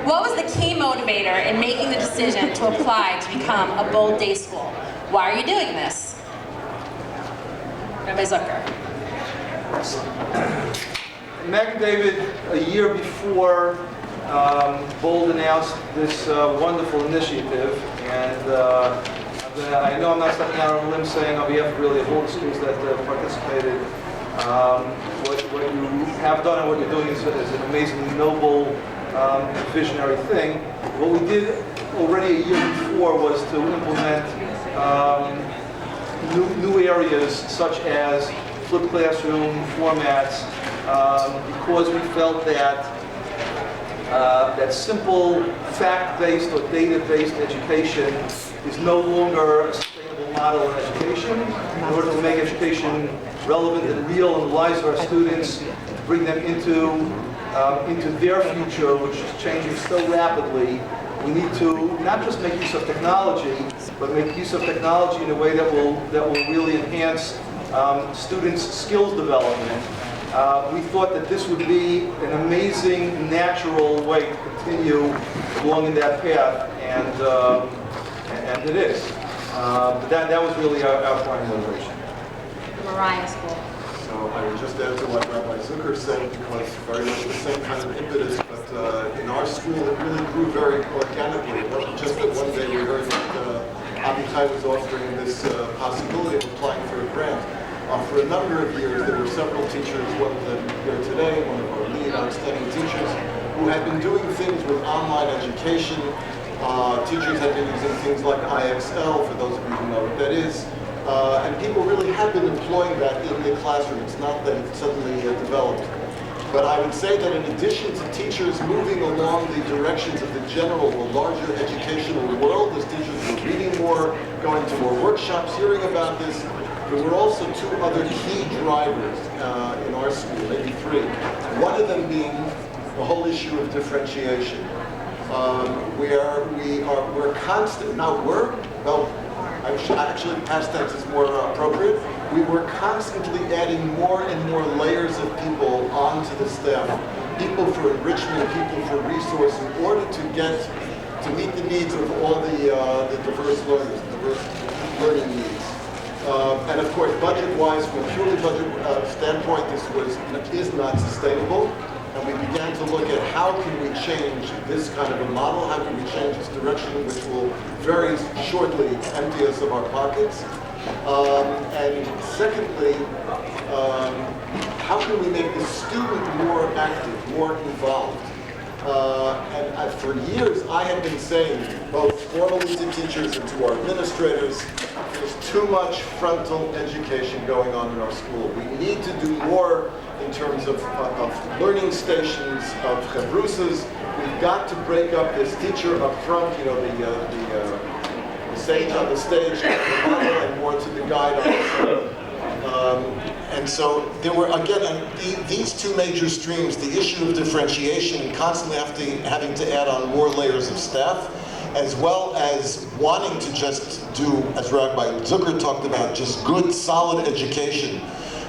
What was the key motivator in making the decision to apply to become a Bold Day School? Why are you doing this? Rabbi Zucker. Magen David, a year before Bold announced this wonderful initiative, and I know I'm not stepping out on a limb saying on behalf of really of all the schools that participated, what you have done and what you're doing is an amazingly noble, visionary thing. What we did already a year before was to implement new areas such as flipped classroom formats, because we felt that that simple fact-based or data-based education is no longer a sustainable model in education. In order to make education relevant and real in the lives of our students, to bring them into their future, which is changing so rapidly, we need to not just make use of technology, but make use of technology in a way that will really enhance students' skills development. We thought that this would be an amazing, natural way to continue along in that path, and it is. But that was really our prime motivation. Moriah School. So I would just add to what Rabbi Zucker said, because very much the same kind of impetus, but in our school it really grew very organically. It wasn't just that one day we heard that Abitai was offering this possibility of applying for a grant. For a number of years, there were several teachers, one of them here today, one of our lead outstanding teachers, who had been doing things with online education. Teachers had been using things like IXL, for those of you who know what that is. And people really have been employing that in the classroom. It's not that it suddenly developed. But I would say that in addition to teachers moving along the directions of the general or larger educational world, as teachers were reading more, going to more workshops, hearing about this, there were also two other key drivers in our school, maybe three. One of them being the whole issue of differentiation. We're constant. Now actually past tense is more appropriate. We were constantly adding more and more layers of people onto the staff. People for enrichment, people for resource, in order to meet the needs of all the diverse learners, diverse learning needs. And of course, budget-wise, from a purely budget standpoint, this is not sustainable. And we began to look at how can we change this kind of a model, how can we change this direction, which will very shortly empty us of our pockets. And secondly, how can we make the student more active, more involved? And for years, I have been saying, both formally to teachers and to our administrators, there's too much frontal education going on in our school. We need to do more in terms of learning stations, of chebrusas. We've got to break up this teacher up front, you know, the sage on the stage, and more to the guide on the side. And so there were, again, these two major streams, the issue of differentiation and constantly having to add on more layers of staff, as well as wanting to just do, as Rabbi Zucker talked about, just good, solid education,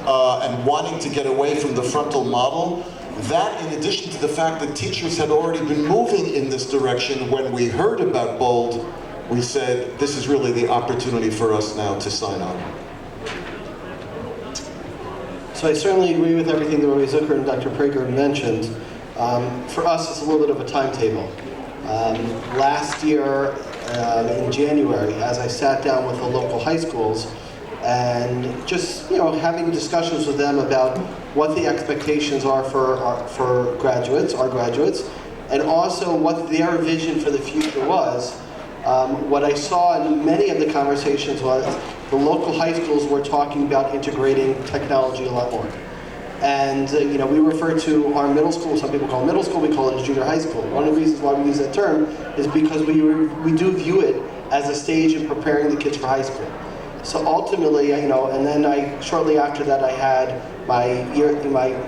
and wanting to get away from the frontal model. That, in addition to the fact that teachers had already been moving in this direction, when we heard about Bold, we said, this is really the opportunity for us now to sign on. So I certainly agree with everything that Rabbi Zucker and Dr. Prager mentioned. For us, it's a little bit of a timetable. Last year, in January, as I sat down with the local high schools and just having discussions with them about what the expectations are for our graduates, and also what their vision for the future was. What I saw in many of the conversations was the local high schools were talking about integrating technology a lot more. And we refer to our middle school, some people call it middle school, we call it a junior high school. One of the reasons why we use that term is because we do view it as a stage in preparing the kids for high school. So ultimately, and then shortly after that I had my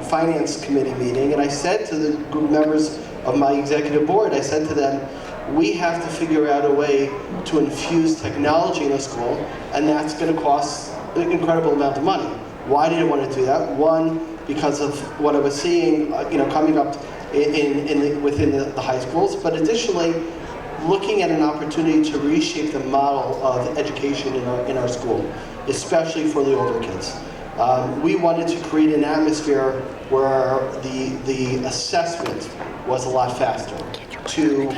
finance committee meeting, and I said to the group members of my executive board, I said to them, we have to figure out a way to infuse technology in a school, and that's going to cost an incredible amount of money. Why did I want to do that? One, because of what I was seeing, coming up within the high schools, but additionally, looking at an opportunity to reshape the model of education in our school, especially for the older kids. We wanted to create an atmosphere where the assessment was a lot faster. You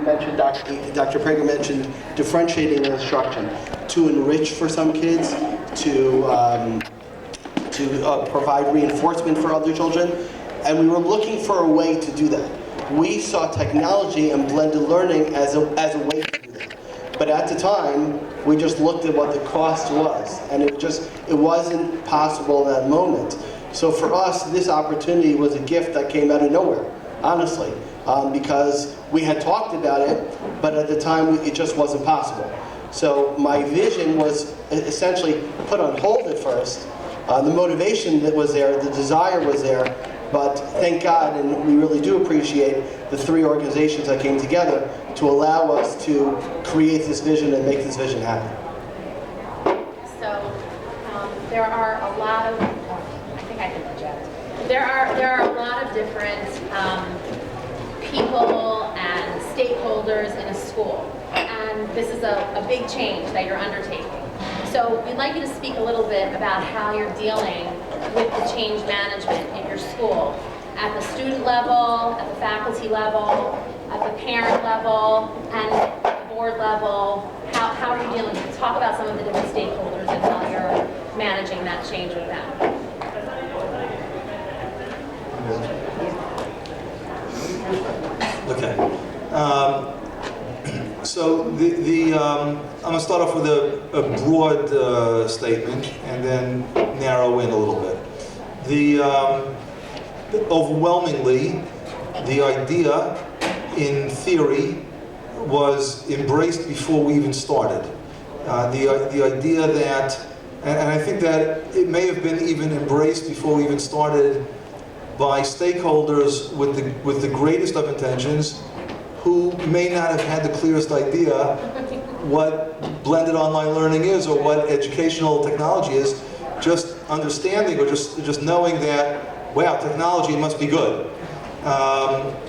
mentioned, Dr. Prager mentioned differentiating instruction, to enrich for some kids, to provide reinforcement for other children, and we were looking for a way to do that. We saw technology and blended learning as a way to do that. But at the time, we just looked at what the cost was, and it wasn't possible in that moment. So for us, this opportunity was a gift that came out of nowhere, honestly, because we had talked about it, but at the time it just wasn't possible. So my vision was essentially put on hold at first. The motivation that was there, the desire was there, but thank God, and we really do appreciate the three organizations that came together to allow us to create this vision and make this vision happen. So there are a lot of, I think I can project. There are a lot of different people and stakeholders in a school, and this is a big change that you're undertaking. So we'd like you to speak a little bit about how you're dealing with the change management in your school, at the student level, at the faculty level, at the parent level, and the board level. How are you dealing with it? Talk about some of the different stakeholders and how you're managing that change with them. Okay. So I'm going to start off with a broad statement and then narrow in a little bit. Overwhelmingly, the idea in theory was embraced before we even started. The idea that, and I think that it may have been even embraced before we even started by stakeholders with the greatest of intentions, who may not have had the clearest idea what blended online learning is or what educational technology is, just understanding or just knowing that, wow, technology must be good.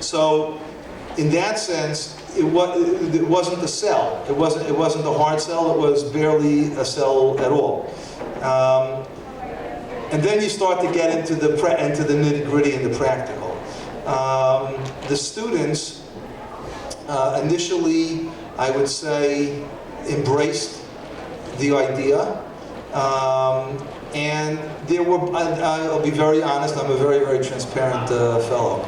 So in that sense, it wasn't a sell. It wasn't a hard sell. It was barely a sell at all. And then you start to get into the nitty-gritty and the practical. The students initially, I would say, embraced the idea. And there were, I'll be very honest, I'm a very, very transparent fellow.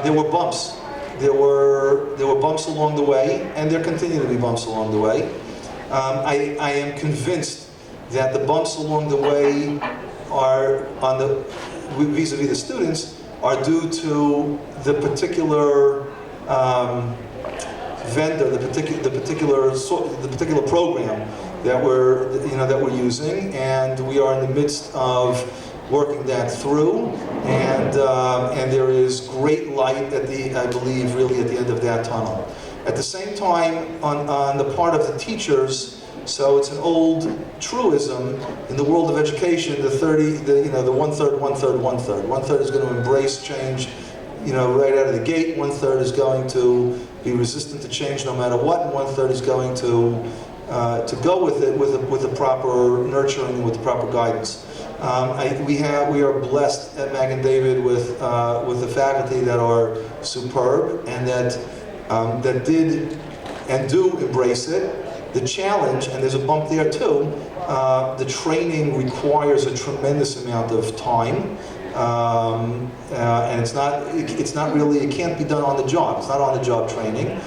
There were bumps. There were bumps along the way, and there continue to be bumps along the way. I am convinced that the bumps along the way are vis-a-vis the students are due to the particular vendor, the particular program that we're using, and we are in the midst of working that through, and there is great light I believe, really at the end of that tunnel. At the same time, on the part of the teachers, so it's an old truism in the world of education, the 1/3, 1/3, 1/3. 1/3 is going to embrace change, right out of the gate. 1/3 is going to be resistant to change no matter what, and 1/3 is going to go with it with the proper nurturing and with the proper guidance. We are blessed at Magen David with the faculty that are superb and that did and do embrace it. The challenge, and there's a bump there too, the training requires a tremendous amount of time, and it's not really, it can't be done on the job. It's not on the job training.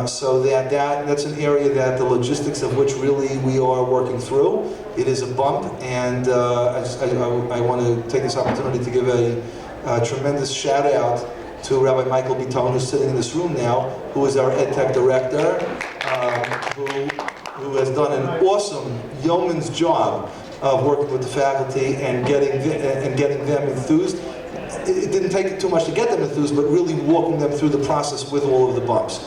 So that's an area that the logistics of which really we are working through. It is a bump, and I want to take this opportunity to give a tremendous shout out to Rabbi Michael Biton, who's sitting in this room now, who is our EdTech director, who has done an awesome yeoman's job of working with the faculty and getting them enthused. It didn't take too much to get them enthused, but really walking them through the process with all of the bumps.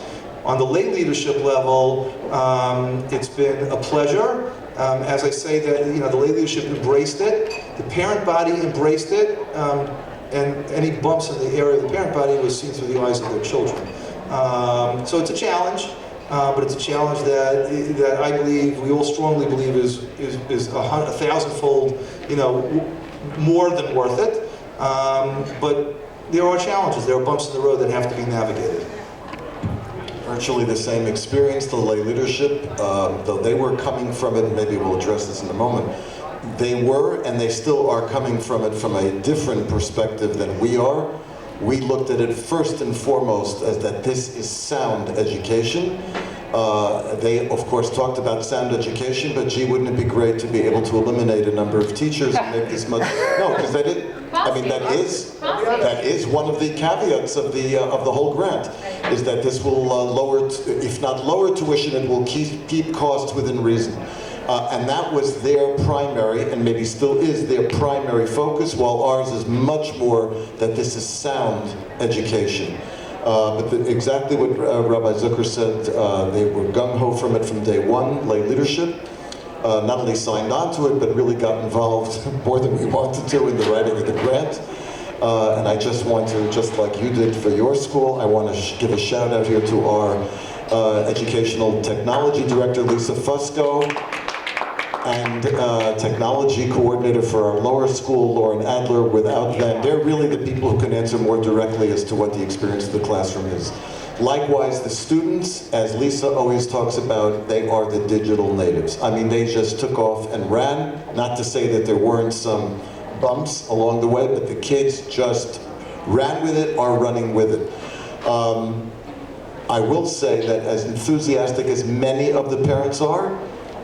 On the lay leadership level, it's been a pleasure. As I say, that the lay leadership embraced it. The parent body embraced it. and any bumps in the area of the parent body was seen through the eyes of their children. So it's a challenge, but it's a challenge that I believe, we all strongly believe is a thousandfold, more than worth it. But there are challenges, there are bumps in the road that have to be navigated. Virtually the same experience, the lay leadership, though they were coming from it, and maybe we'll address this in a moment, they were and they still are coming from it from a different perspective than we are. We looked at it first and foremost as that this is sound education. They, of course, talked about sound education, but gee, wouldn't it be great to be able to eliminate a number of teachers and make this much... No, because they did. I mean, that is one of the caveats of the whole grant, is that this will lower, if not lower tuition, it will keep costs within reason. And that was their primary, and maybe still is their primary focus, while ours is much more that this is sound education. But exactly what Rabbi Zucker said, they were gung-ho from it from day one, lay leadership. Not only signed on to it, but really got involved more than we wanted to in the writing of the grant. And I just want to, just like you did for your school, I want to give a shout out here to our Educational Technology Director, Lisa Fusco, and Technology Coordinator for our lower school, Lauren Adler. Without them, they're really the people who can answer more directly as to what the experience of the classroom is. Likewise, the students, as Lisa always talks about, they are the digital natives. I mean, they just took off and ran. Not to say that there weren't some bumps along the way, but the kids just ran with it, are running with it. I will say that as enthusiastic as many of the parents are,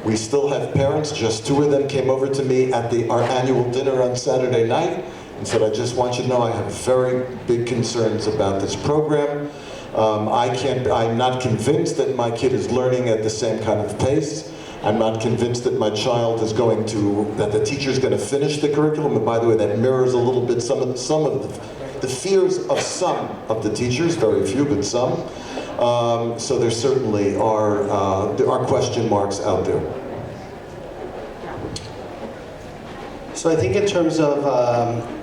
we still have parents. Just 2 of them came over to me at our annual dinner on Saturday night and said, I just want you to know I have very big concerns about this program. I'm not convinced that my kid is learning at the same kind of pace. I'm not convinced that my child is that the teacher's going to finish the curriculum. And by the way, that mirrors a little bit some of the fears of some of the teachers, very few, but some. So there certainly there are question marks out there. So I think in terms of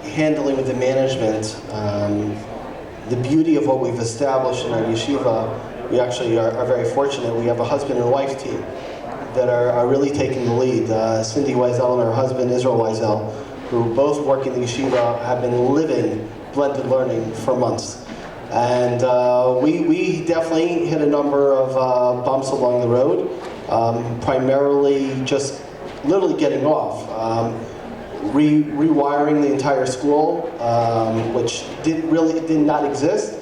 handling with the management, the beauty of what we've established in our yeshiva, we actually are very fortunate. We have a husband and wife team that are really taking the lead. Cindy Weisel and her husband, Israel Weisel, who both work in the yeshiva, have been living blended learning for months. And we definitely hit a number of bumps along the road, primarily just literally getting off. Rewiring the entire school, which did not exist,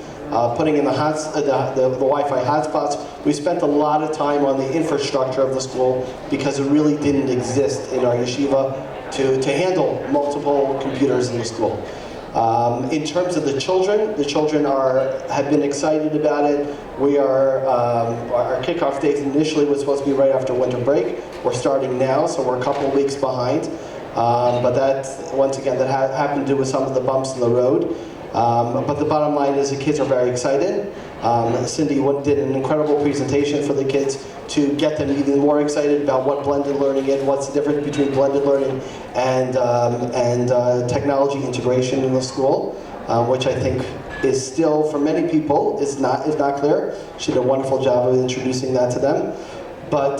putting in the Wi-Fi hotspots. We spent a lot of time on the infrastructure of the school because it really didn't exist in our yeshiva to handle multiple computers in the school. In terms of the children have been excited about it. Our kickoff date initially was supposed to be right after winter break. We're starting now, so we're a couple of weeks behind. But that, once again, that happened to do with some of the bumps in the road. But the bottom line is the kids are very excited. Cindy did an incredible presentation for the kids to get them even more excited about what blended learning is, what's the difference between blended learning and technology integration in the school, which I think is still, for many people, is not clear. She did a wonderful job of introducing that to them. But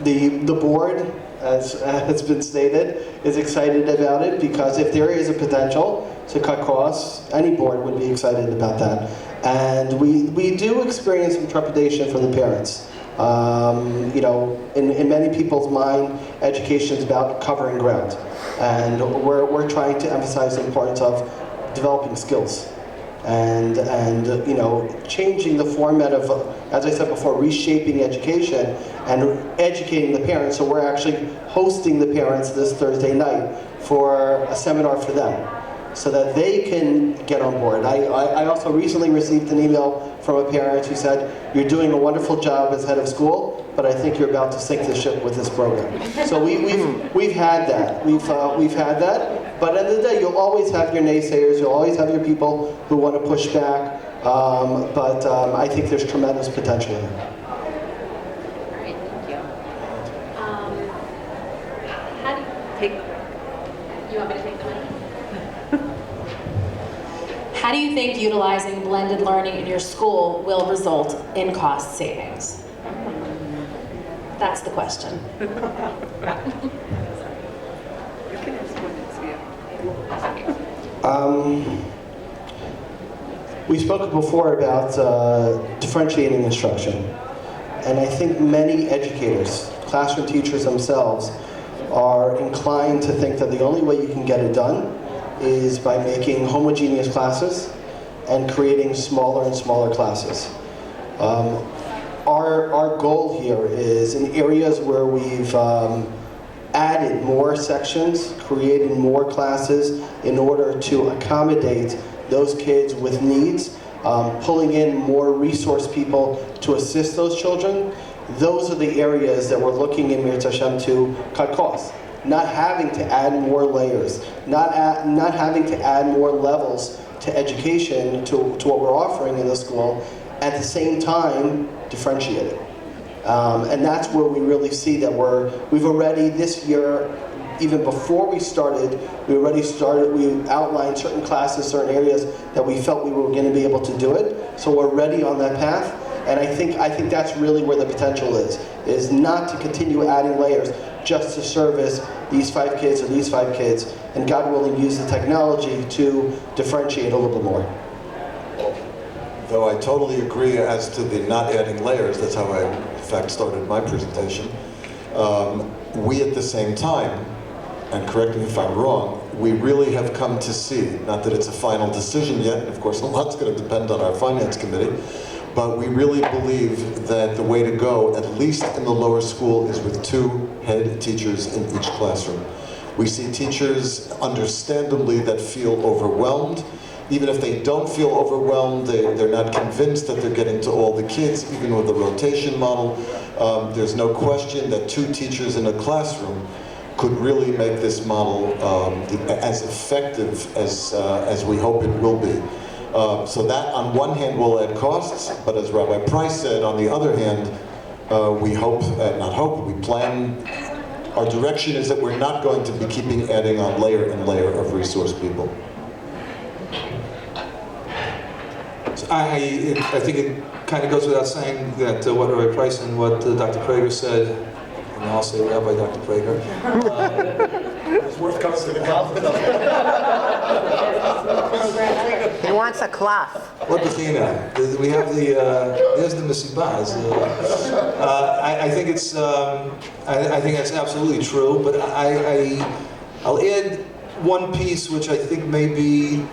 the board, as has been stated, is excited about it because if there is a potential to cut costs, any board would be excited about that. And we do experience some trepidation from the parents. In many people's mind, education is about covering ground. And we're trying to emphasize the importance of developing skills. And changing the format of, as I said before, reshaping education and educating the parents. So we're actually hosting the parents this Thursday night for a seminar for them, so that they can get on board. I also recently received an email from a parent who said, "You're doing a wonderful job as head of school, but I think you're about to sink the ship with this program." So we've had that. We've had that. But at the end of the day, you'll always have your naysayers. You'll always have your people who want to push back. But I think there's tremendous potential here. All right, thank you. How do you Take. You want me to take the mic? do you think utilizing blended learning in your school will result in cost savings? That's the question. We spoke before about differentiating instruction, and I think many educators, classroom teachers themselves, are inclined to think that the only way you can get it done is by making homogeneous classes and creating smaller and smaller classes. Our goal here is in areas where we've added more sections, created more classes in order to accommodate those kids with needs, pulling in more resource people to assist those children. Those are the areas that we're looking in Mirz Hashem to cut costs. Not having to add more layers, not having to add more levels to education, to what we're offering in the school, at the same time differentiating. And that's where we really see that we've already this year, even before we started, we outlined certain classes, certain areas that we felt we were going to be able to do it. So we're ready on that path. And I think that's really where the potential is not to continue adding layers just to service these 5 kids or these 5 kids, and God willing use the technology to differentiate a little bit more. Though I totally agree as to the not adding layers, that's how I in fact started my presentation. We at the same time, and correct me if I'm wrong, we really have come to see, not that it's a final decision yet, of course a lot's going to depend on our finance committee, but we really believe that the way to go, at least in the lower school, is with 2 head teachers in each classroom. We see teachers, understandably, that feel overwhelmed. Even if they don't feel overwhelmed, they're not convinced that they're getting to all the kids, even with the rotation model. There's no question that 2 teachers in a classroom could really make this model as effective as we hope it will be. So that, on one hand, will add costs, but as Rabbi Price said, on the other hand, we plan, our direction is that we're not going to be adding on layer and layer of resource people. So I think it kind of goes without saying that what Rabbi Price and what Dr. Prager said, and I'll say Rabbi Dr. Prager, It's worth coming to the conference. He wants a cloth. what Bechina? We have there's the Missibaz. I think it's, I think that's absolutely true, but I'll add one piece which I think maybe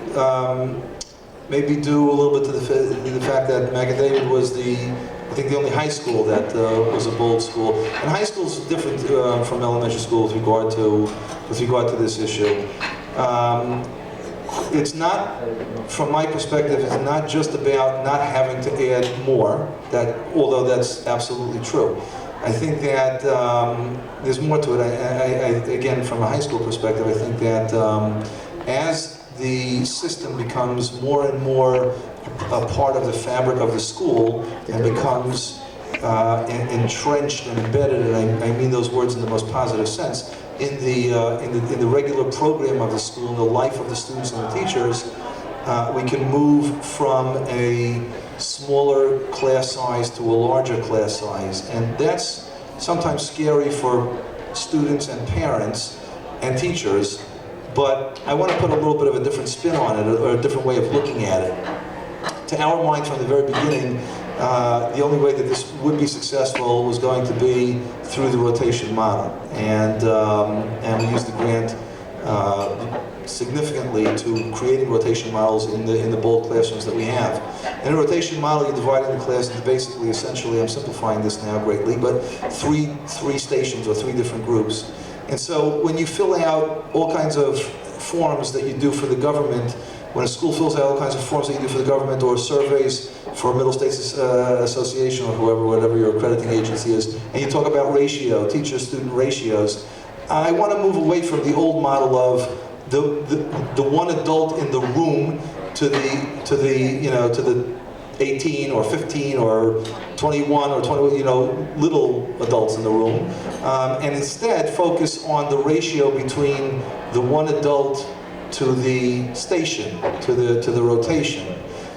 due a little bit to the fact that Magen was I think the only high school that was a bold school. And high school is different from elementary school with regard to this issue. It's not, from my perspective, it's not just about not having to add more, although that's absolutely true. I think that there's more to it. Again, from a high school perspective, I think that as the system becomes more and more a part of the fabric of the school and becomes entrenched and embedded, and I mean those words in the most positive sense, in the regular program of the school, in the life of the students and the teachers, we can move from a smaller class size to a larger class size, and that's sometimes scary for students and parents and teachers. But I want to put a little bit of a different spin on it, or a different way of looking at it. To our mind, from the very beginning, the only way that this would be successful was going to be through the rotation model, and we used the grant significantly to creating rotation models in the bold classrooms that we have. In a rotation model, you divide the class into basically, essentially, I'm simplifying this now greatly, but three stations or 3 different groups. And so when you fill out all kinds of forms that you do for the government, when a school fills out all kinds of forms that you do for the government, or surveys for Middle States Association or whatever your accrediting agency is, and you talk about ratio, teacher-student ratios, I want to move away from the old model of the one adult in the room to the 18 or 15 or 21 or 20, little adults in the room, and instead focus on the ratio between the one adult to the station, to the rotation.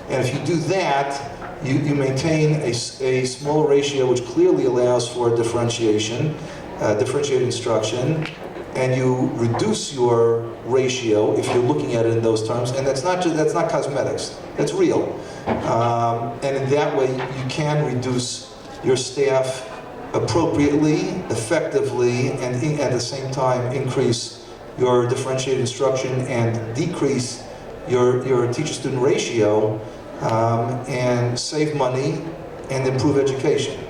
And if you do that, you maintain a small ratio which clearly allows for differentiation, differentiated instruction, and you reduce your ratio if you're looking at it in those terms. And that's not cosmetics, that's real. And in that way, you can reduce your staff appropriately, effectively, and at the same time increase your differentiated instruction and decrease your teacher-student ratio, and save money and improve education.